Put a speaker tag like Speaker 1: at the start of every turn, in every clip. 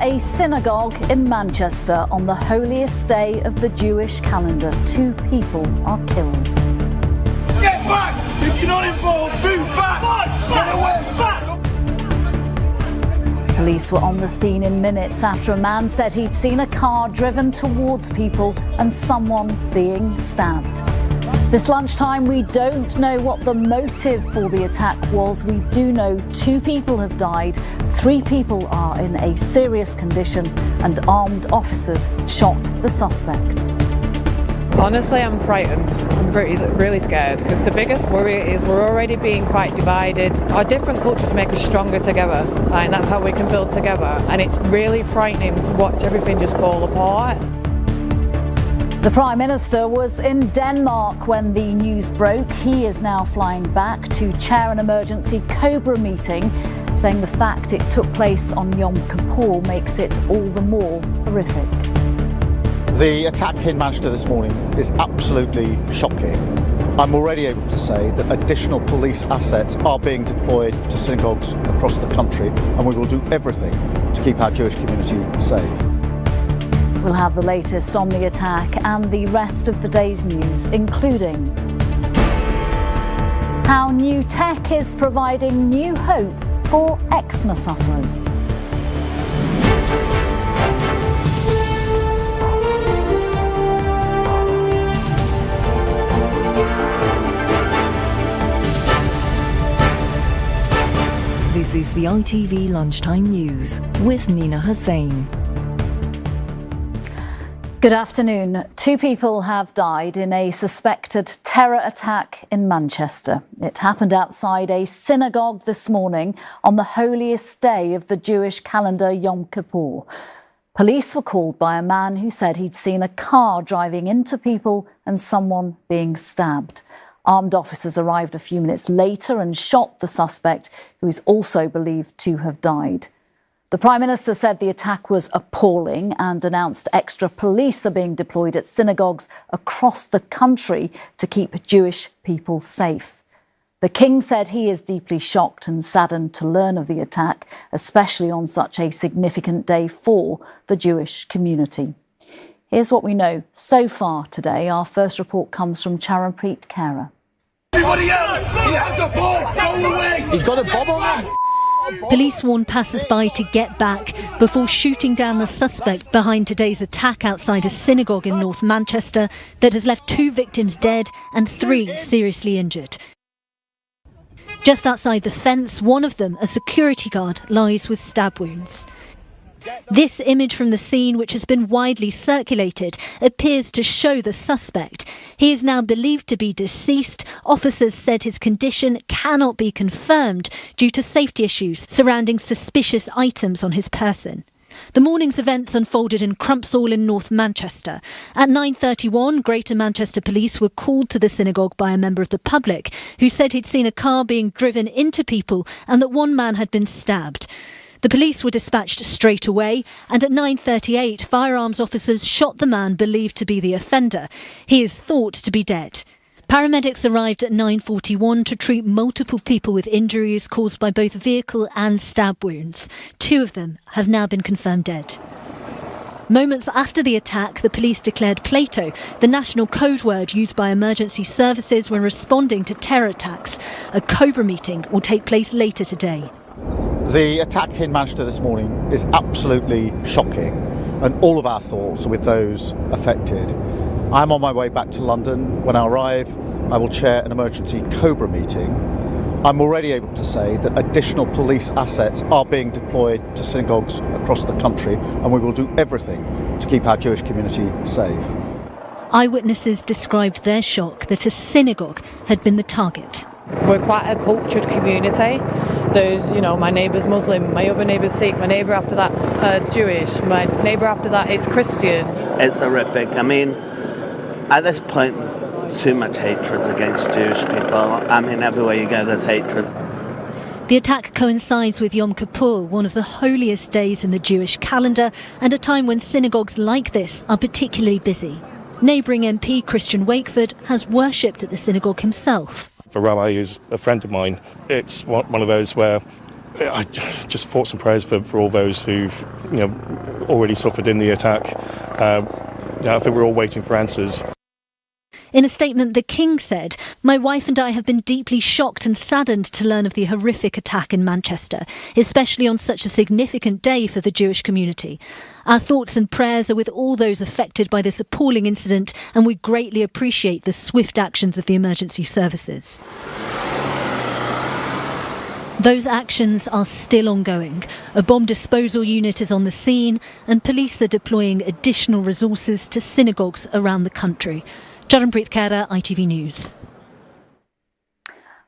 Speaker 1: a synagogue in Manchester on the holiest day of the Jewish calendar. 2 people are killed.
Speaker 2: Get back! If you're not involved, move back! Get away! Back!
Speaker 1: Police were on the scene in minutes after a man said he'd seen a car driven towards people and someone being stabbed. This lunchtime, we don't know what the motive for the attack was. We do know 2 people have died, 3 people are in a serious condition, and armed officers shot the suspect.
Speaker 3: Honestly, I'm frightened. I'm really scared because the biggest worry is we're already being quite divided. Our different cultures make us stronger together, and that's how we can build together. And it's really frightening to watch everything just fall apart.
Speaker 1: The Prime Minister was in Denmark when the news broke. He is now flying back to chair an emergency Cobra meeting, saying the fact it took place on Yom Kippur makes it all the more horrific.
Speaker 4: The attack in Manchester this morning is absolutely shocking. I'm already able to say that additional police assets are being deployed to synagogues across the country, and we will do everything to keep our Jewish community safe.
Speaker 1: We'll have the latest on the attack and the rest of the day's news, including how new tech is providing new hope for eczema sufferers.
Speaker 5: This is the ITV Lunchtime News with Nina Hussain.
Speaker 1: Good afternoon. 2 people have died in a suspected terror attack in Manchester. It happened outside a synagogue this morning on the holiest day of the Jewish calendar, Yom Kippur. Police were called by a man who said he'd seen a car driving into people and someone being stabbed. Armed officers arrived a few minutes later and shot the suspect, who is also believed to have died. The Prime Minister said the attack was appalling and announced extra police are being deployed at synagogues across the country to keep Jewish people safe. The King said he is deeply shocked and saddened to learn of the attack, especially on such a significant day for the Jewish community. Here's what we know so far today. Our first report comes from Charanpreet Kara.
Speaker 2: Everybody else! He has a bomb! Go away!
Speaker 4: He's got a bomb on him!
Speaker 6: Police warned passers-by to get back before shooting down the suspect behind today's attack outside a synagogue in North Manchester that has left 2 victims dead and 3 seriously injured. Just outside the fence, one of them, a security guard, lies with stab wounds. This image from the scene, which has been widely circulated, appears to show the suspect. He is now believed to be deceased. Officers said his condition cannot be confirmed due to safety issues surrounding suspicious items on his person. The morning's events unfolded in Crumpsall in North Manchester. At 9:31, Greater Manchester Police were called to the synagogue by a member of the public who said he'd seen a car being driven into people and that one man had been stabbed. The police were dispatched straight away, and at 9:38, firearms officers shot the man believed to be the offender. He is thought to be dead. Paramedics arrived at 9:41 to treat multiple people with injuries caused by both vehicle and stab wounds. 2 of them have now been confirmed dead. Moments after the attack, the police declared Plato, the national code word used by emergency services when responding to terror attacks. A Cobra meeting will take place later today.
Speaker 4: The attack in Manchester this morning is absolutely shocking, and all of our thoughts are with those affected. I'm on my way back to London. When I arrive, I will chair an emergency Cobra meeting. I'm already able to say that additional police assets are being deployed to synagogues across the country, and we will do everything to keep our Jewish community safe.
Speaker 6: Eyewitnesses described their shock that a synagogue had been the target.
Speaker 3: We're quite a cultured community. There's, my neighbour's Muslim, my other neighbour's Sikh, my neighbour after that's Jewish, my neighbour after that is Christian.
Speaker 7: It's horrific. I mean, at this point, too much hatred against Jewish people. I mean, everywhere you go, there's hatred.
Speaker 6: The attack coincides with Yom Kippur, one of the holiest days in the Jewish calendar, and a time when synagogues like this are particularly busy. Neighbouring MP Christian Wakeford has worshipped at the synagogue himself.
Speaker 8: The rabbi is a friend of mine. It's one of those where I just thoughts and prayers for all those who've already suffered in the attack. I think we're all waiting for answers.
Speaker 6: In a statement, the King said, "My wife and I have been deeply shocked and saddened to learn of the horrific attack in Manchester, especially on such a significant day for the Jewish community. Our thoughts and prayers are with all those affected by this appalling incident, and we greatly appreciate the swift actions of the emergency services." Those actions are still ongoing. A bomb disposal unit is on the scene, and police are deploying additional resources to synagogues around the country. Charanpreet Khera, ITV News.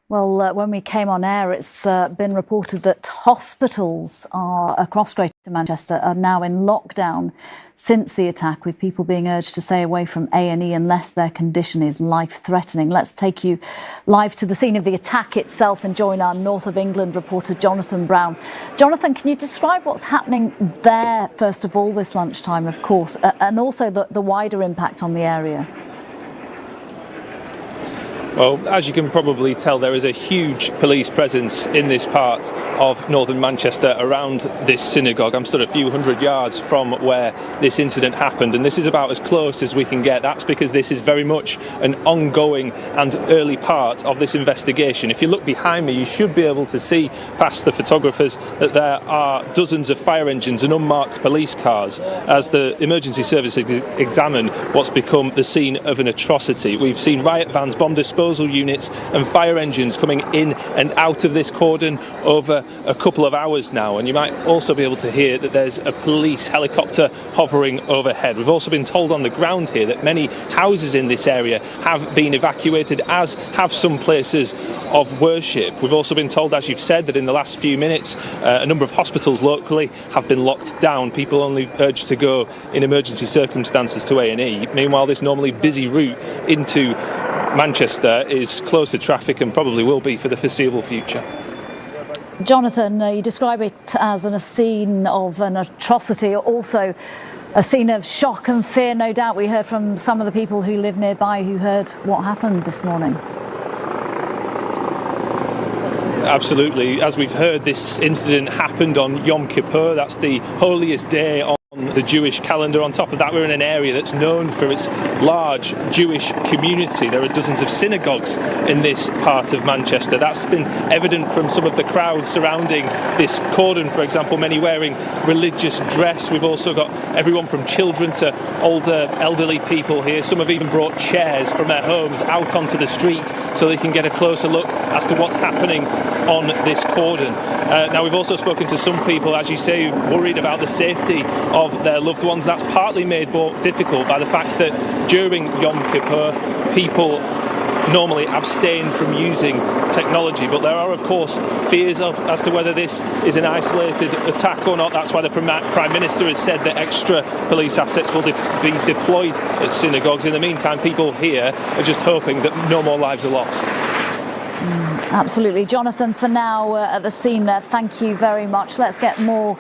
Speaker 1: Well, when we came on air, it's been reported that hospitals across Greater Manchester are now in lockdown since the attack, with people being urged to stay away from A&E unless their condition is life-threatening. Let's take you live to the scene of the attack itself and join our North of England reporter, Jonathan Brown. Jonathan, can you describe what's happening there, first of all, this lunchtime, of course, and also the wider impact on the area?
Speaker 9: Well, as you can probably tell, there is a huge police presence in this part of northern Manchester around this synagogue. I'm still a few hundred yards from where this incident happened, and this is about as close as we can get. That's because this is very much an ongoing and early part of this investigation. If you look behind me, you should be able to see past the photographers that there are dozens of fire engines and unmarked police cars as the emergency services examine what's become the scene of an atrocity. We've seen riot vans, bomb disposal units and fire engines coming in and out of this cordon over a couple of hours now, and you might also be able to hear that there's a police helicopter hovering overhead. We've also been told on the ground here that many houses in this area have been evacuated, as have some places of worship. We've also been told, as you've said, that in the last few minutes a number of hospitals locally have been locked down, people only urged to go in emergency circumstances to A&E. Meanwhile, this normally busy route into Manchester is closed to traffic and probably will be for the foreseeable future.
Speaker 1: Jonathan, you describe it as a scene of an atrocity, also a scene of shock and fear, no doubt. We heard from some of the people who live nearby who heard what happened this morning.
Speaker 9: Absolutely. As we've heard, this incident happened on Yom Kippur. That's the holiest day on the Jewish calendar. On top of that, we're in an area that's known for its large Jewish community. There are dozens of synagogues in this part of Manchester. That's been evident from some of the crowds surrounding this cordon, for example, many wearing religious dress. We've also got everyone from children to older, elderly people here. Some have even brought chairs from their homes out onto the street so they can get a closer look as to what's happening on this cordon. Now, we've also spoken to some people, as you say, worried about the safety of their loved ones. That's partly made more difficult by the fact that during Yom Kippur, people normally abstain from using technology, but there are of course fears as to whether this is an isolated attack or not. That's why the Prime Minister has said that extra police assets will be deployed at synagogues. In the meantime, people here are just hoping that no more lives are lost.
Speaker 1: Absolutely. Jonathan, for now at the scene there, thank you very much. Let's get more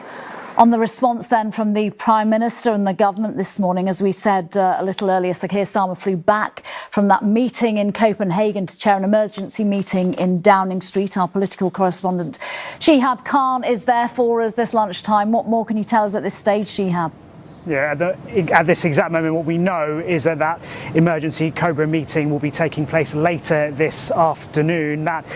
Speaker 1: on the response then from the Prime Minister and the government this morning. As we said a little earlier, Sir Keir Starmer flew back from that meeting in Copenhagen to chair an emergency meeting in Downing Street. Our political correspondent Shihab Khan is there for us this lunchtime. What more can you tell us at this stage, Shihab?
Speaker 10: Yeah, at this exact moment, what we know is that emergency Cobra meeting will be taking place later this afternoon. That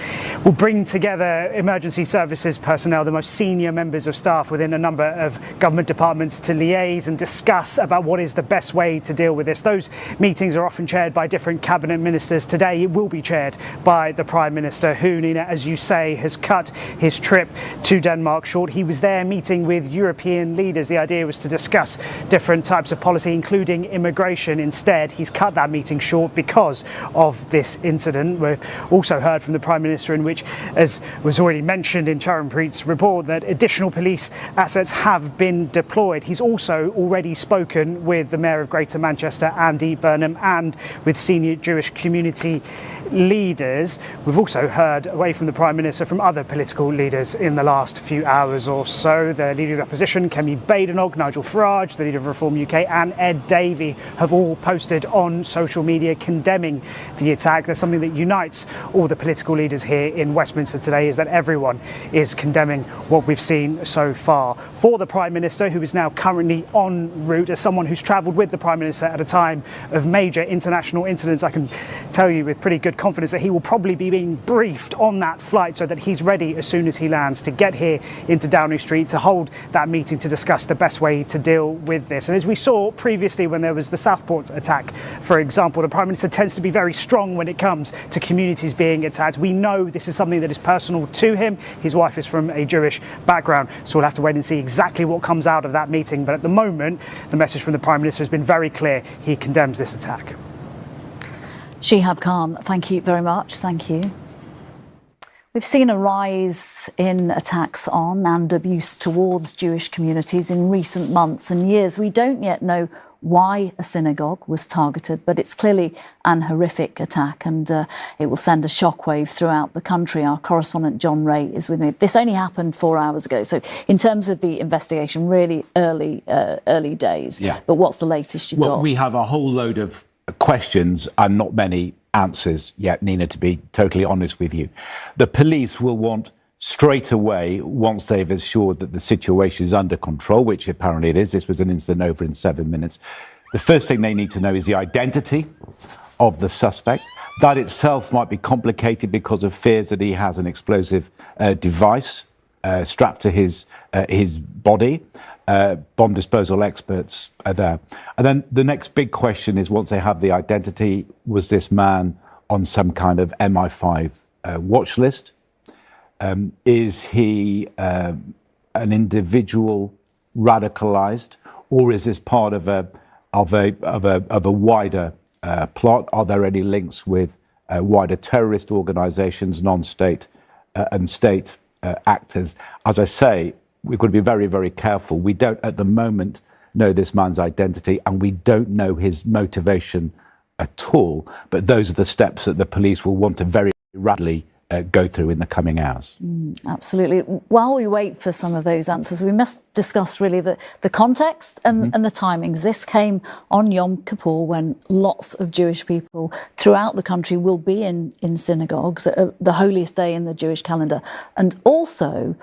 Speaker 10: will bring together emergency services personnel, the most senior members of staff within a number of government departments, to liaise and discuss about what is the best way to deal with this. Those meetings are often chaired by different cabinet ministers. Today it will be chaired by the Prime Minister, who, Nina, as you say, has cut his trip to Denmark short. He was there meeting with European leaders. The idea was to discuss different types of policy, including immigration. Instead, he's cut that meeting short because of this incident. We've also heard from the Prime Minister, in which, as was already mentioned in Charanpreet's report, that additional police assets have been deployed. He's also already spoken with the Mayor of Greater Manchester, Andy Burnham, and with senior Jewish community leaders. We've also heard, away from the Prime Minister, from other political leaders in the last few hours or so. The Leader of the Opposition, Kemi Badenoch, Nigel Farage, the the leader of Reform UK, and Ed Davey have all posted on social media condemning the attack. There's something that unites all the political leaders here in Westminster today, is that everyone is condemning what we've seen so far. For the Prime Minister, who is now currently en route, as someone who's travelled with the Prime Minister at a time of major international incidents, I can tell you with pretty good confidence that he will probably be being briefed on that flight so that he's ready as soon as he lands to get here into Downing Street to hold that meeting to discuss the best way to deal with this. And as we saw previously when there was the Southport attack, for example, the Prime Minister tends to be very strong when it comes to communities being attacked. We know this is something that is personal to him. His wife is from a Jewish background, so we'll have to wait and see exactly what comes out of that meeting. But at the moment, the message from the Prime Minister has been very clear. He condemns this attack.
Speaker 1: Shihab Khan, thank you very much. Thank you. We've seen a rise in attacks on and abuse towards Jewish communities in recent months and years. We don't yet know why a synagogue was targeted, but it's clearly an horrific attack, and it will send a shockwave throughout the country. Our correspondent John Ray is with me. This only happened 4 hours ago, so in terms of the investigation, really early days.
Speaker 11: Yeah.
Speaker 1: But what's the latest you've got?
Speaker 11: Well, we have a whole load of questions and not many answers yet, Nina, to be totally honest with you. The police will want straight away, once they've assured that the situation is under control, which apparently it is. This was an incident over in 7 minutes. The first thing they need to know is the identity of the suspect. That itself might be complicated because of fears that he has an explosive device strapped to his body. Bomb disposal experts are there. And then the next big question is, once they have the identity, was this man on some kind of MI5 watch list? Is he an individual radicalized, or is this part of a wider plot? Are there any links with wider terrorist organizations, non-state and state actors? As I say, we've got to be very, very careful. We don't at the moment know this man's identity, and we don't know his motivation at all. But those are the steps that the police will want to very rapidly go through in the coming hours.
Speaker 1: Absolutely. While we wait for some of those answers, we must discuss really the context and the timings. This came on Yom Kippur, when lots of Jewish people throughout the country will be in synagogues, the holiest day in the Jewish calendar, and also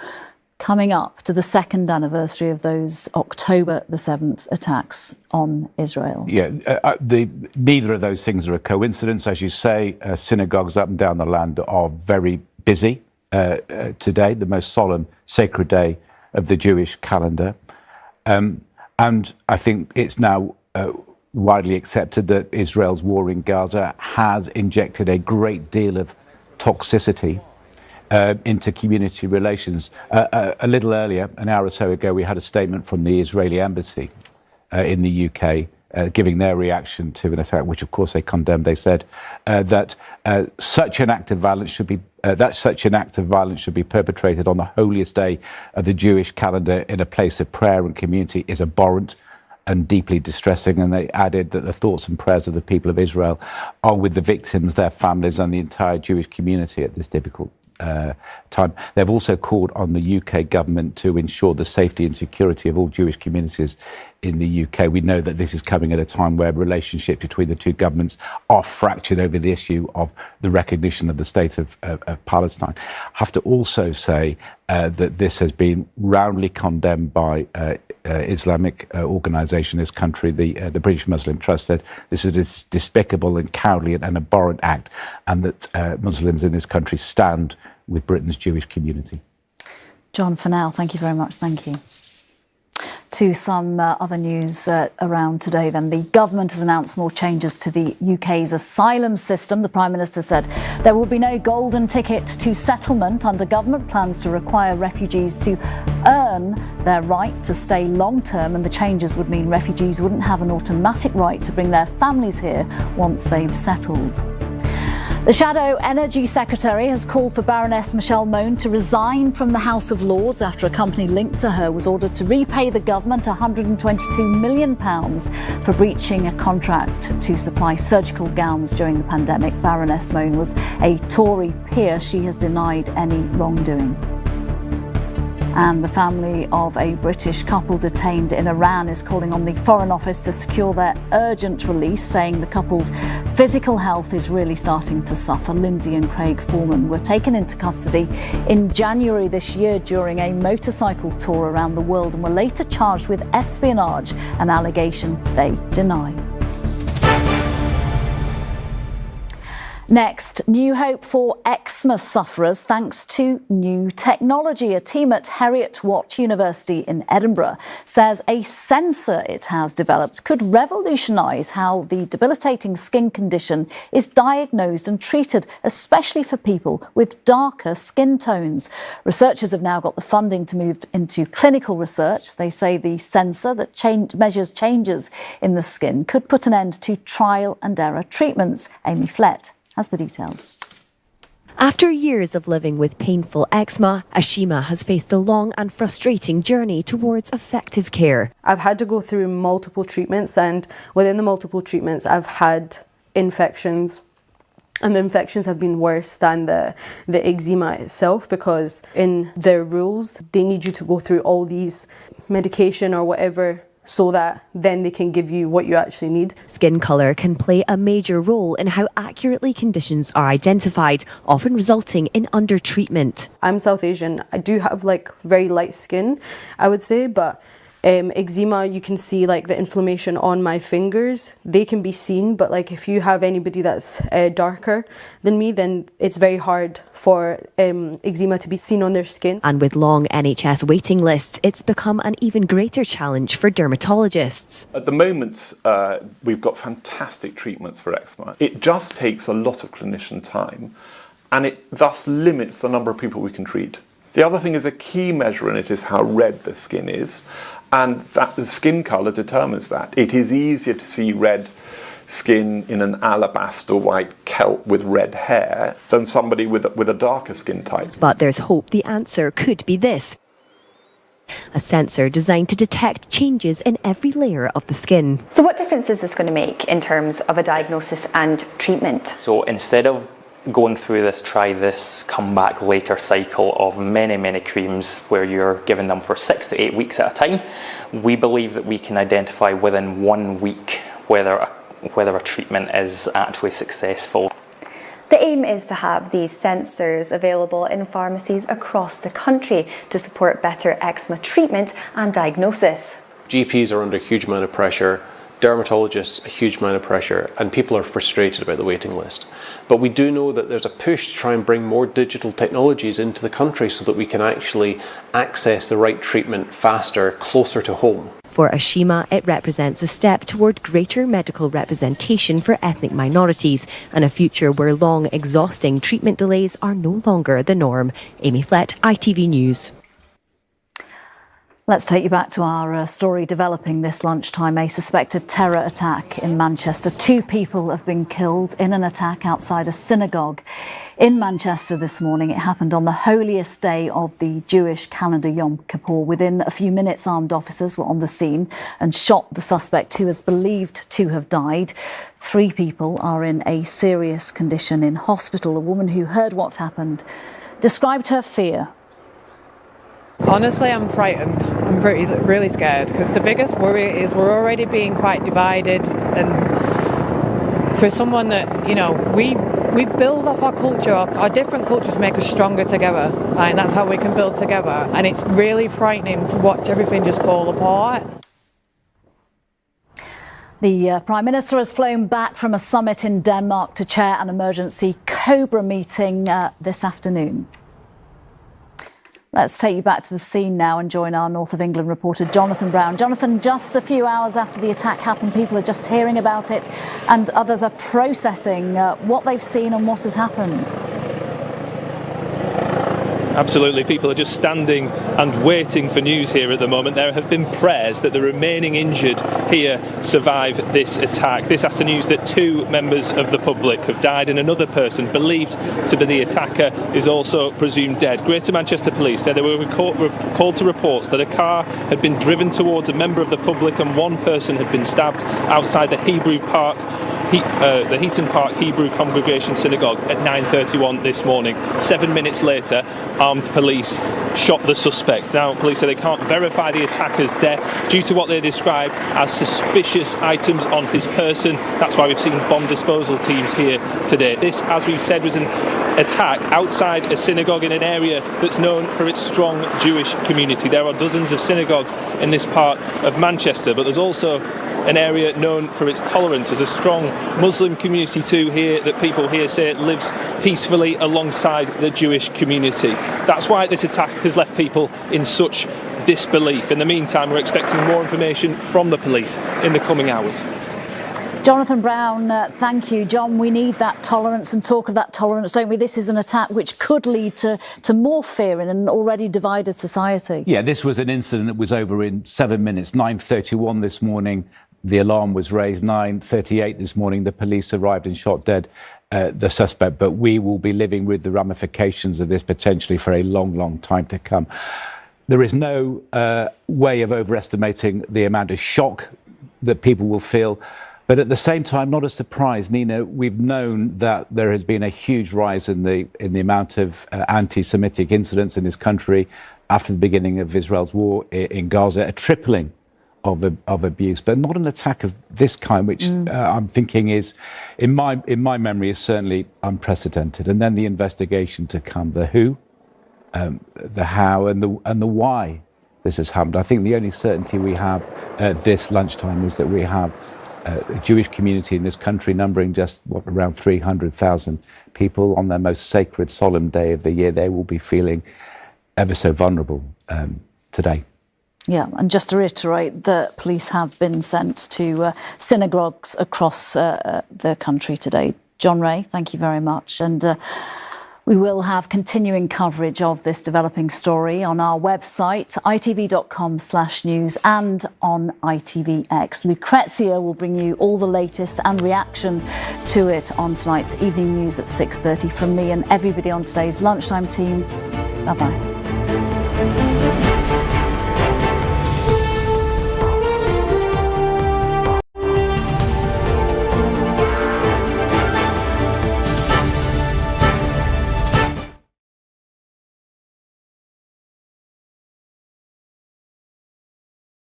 Speaker 1: coming up to the second anniversary of those October the 7th attacks on Israel.
Speaker 11: Yeah, neither of those things are a coincidence. As you say, synagogues up and down the land are very busy today, the most solemn, sacred day of the Jewish calendar. And I think it's now widely accepted that Israel's war in Gaza has injected a great deal of toxicity into community relations. A little earlier, an hour or so ago, we had a statement from the Israeli embassy in the UK giving their reaction to an attack, which of course they condemned. They said that such an act of violence should be perpetrated on the holiest day of the Jewish calendar in a place of prayer and community is abhorrent and deeply distressing. And they added that the thoughts and prayers of the people of Israel are with the victims, their families, and the entire Jewish community at this difficult time. They've also called on the UK government to ensure the safety and security of all Jewish communities in the UK. We know that this is coming at a time where relationships between the two governments are fractured over the issue of the recognition of the state of Palestine. I have to also say that this has been roundly condemned by Islamic organisation in this country. The British Muslim Trust said this is a despicable and cowardly and abhorrent act, and that Muslims in this country stand with Britain's Jewish community.
Speaker 1: John, for now, thank you very much. Thank you. To some other news around today then. The government has announced more changes to the UK's asylum system. The Prime Minister said there will be no golden ticket to settlement under government plans to require refugees to earn their right to stay long term, and the changes would mean refugees wouldn't have an automatic right to bring their families here once they've settled. The Shadow Energy Secretary has called for Baroness Michelle Mone to resign from the House of Lords after a company linked to her was ordered to repay the government £122 million for breaching a contract to supply surgical gowns during the pandemic. Baroness Mone was a Tory peer. She has denied any wrongdoing. And the family of a British couple detained in Iran is calling on the Foreign Office to secure their urgent release, saying the couple's physical health is really starting to suffer. Lindsay and Craig Foreman were taken into custody in January this year during a motorcycle tour around the world and were later charged with espionage, an allegation they deny. Next, new hope for eczema sufferers thanks to new technology. A team at Heriot-Watt University in Edinburgh says a sensor it has developed could revolutionise how the debilitating skin condition is diagnosed and treated, especially for people with darker skin tones. Researchers have now got the funding to move into clinical research. They say the sensor that measures changes in the skin could put an end to trial and error treatments. Amy Flett has the details.
Speaker 12: After years of living with painful eczema, Eczema has faced a long and frustrating journey towards effective care.
Speaker 13: I've had to go through multiple treatments, and within the multiple treatments I've had infections, and the infections have been worse than the eczema itself, because in their rules they need you to go through all these medication or whatever so that then they can give you what you actually need.
Speaker 12: Skin colour can play a major role in how accurately conditions are identified, often resulting in under-treatment.
Speaker 13: I'm South Asian. I do have very light skin, I would say, but eczema, you can see the inflammation on my fingers. They can be seen, but if you have anybody that's darker than me, then it's very hard for eczema to be seen on their skin.
Speaker 12: And with long NHS waiting lists, it's become an even greater challenge for dermatologists.
Speaker 14: At the moment, we've got fantastic treatments for eczema. It just takes a lot of clinician time, and it thus limits the number of people we can treat. The other thing is, a key measure in it is how red the skin is, and that the skin colour determines that. It is easier to see red skin in an alabaster white Celt with red hair than somebody with a darker skin type.
Speaker 12: But there's hope the answer could be this: a sensor designed to detect changes in every layer of the skin.
Speaker 15: So what difference is this going to make in terms of a diagnosis and treatment?
Speaker 16: So instead of going through this try this, come back later cycle of many creams where you're giving them for 6 to 8 weeks at a time, we believe that we can identify within 1 week whether a treatment is actually successful.
Speaker 15: The aim is to have these sensors available in pharmacies across the country to support better eczema treatment and diagnosis.
Speaker 17: GPs are under a huge amount of pressure, dermatologists a huge amount of pressure, and people are frustrated about the waiting list. But we do know that there's a push to try and bring more digital technologies into the country so that we can actually access the right treatment faster, closer to home.
Speaker 12: For Eczema, it represents a step toward greater medical representation for ethnic minorities and a future where long, exhausting treatment delays are no longer the norm. Amy Flett, ITV News.
Speaker 1: Let's take you back to our story developing this lunchtime. A suspected terror attack in Manchester. 2 people have been killed in an attack outside a synagogue in Manchester this morning. It happened on the holiest day of the Jewish calendar, Yom Kippur. Within a few minutes, armed officers were on the scene and shot the suspect, who is believed to have died. 3 people are in a serious condition in hospital. A woman who heard what happened described her fear.
Speaker 3: Honestly, I'm frightened. I'm really scared, because the biggest worry is we're already being quite divided, and for someone that, we build off our culture. Our different cultures make us stronger together, and that's how we can build together. And it's really frightening to watch everything just fall apart.
Speaker 1: The Prime Minister has flown back from a summit in Denmark to chair an emergency Cobra meeting this afternoon. Let's take you back to the scene now and join our North of England reporter Jonathan Brown. Jonathan, just a few hours after the attack happened, people are just hearing about it and others are processing what they've seen and what has happened.
Speaker 9: Absolutely, people are just standing and waiting for news here at the moment. There have been prayers that the remaining injured here survive this attack. This after news that 2 members of the public have died and another person believed to be the attacker is also presumed dead. Greater Manchester Police said they were called to reports that a car had been driven towards a member of the public and 1 person had been stabbed outside the Hebrew Park the Heaton Park Hebrew Congregation Synagogue at 9:31 this morning. 7 minutes later, armed police shot the suspect. Now, police say they can't verify the attacker's death due to what they describe as suspicious items on his person. That's why we've seen bomb disposal teams here today. This, as we've said, was an attack outside a synagogue in an area that's known for its strong Jewish community. There are dozens of synagogues in this part of Manchester, but there's also an area known for its tolerance. There's a strong Muslim community too here that people here say lives peacefully alongside the Jewish community. That's why this attack has left people in such disbelief. In the meantime, we're expecting more information from the police in the coming hours.
Speaker 1: Jonathan Brown, thank you. John, we need that tolerance and talk of that tolerance, don't we? This is an attack which could lead to more fear in an already divided society.
Speaker 11: Yeah, this was an incident that was over in 7 minutes. 9:31 this morning, the alarm was raised. 9:38 this morning, the police arrived and shot dead the suspect. But we will be living with the ramifications of this potentially for a long, long time to come. There is no way of overestimating the amount of shock that people will feel. But at the same time, not a surprise, Nina, we've known that there has been a huge rise in the amount of anti-Semitic incidents in this country after the beginning of Israel's war in Gaza, a tripling of abuse, but not an attack of this kind, which I'm thinking is, in my memory, is certainly unprecedented. And then the investigation to come, the who, the how, and the why this has happened. I think the only certainty we have at this lunchtime is that we have a Jewish community in this country numbering just around 300,000 people on their most sacred, solemn day of the year. They will be feeling ever so vulnerable today.
Speaker 1: Yeah, and just to reiterate, the police have been sent to synagogues across the country today. John Ray, thank you very much. And we will have continuing coverage of this developing story on our website, itv.com/news, and on ITVX. Lucrezia will bring you all the latest and reaction to it on tonight's evening news at 6:30 from me and everybody on today's lunchtime team. Bye-bye.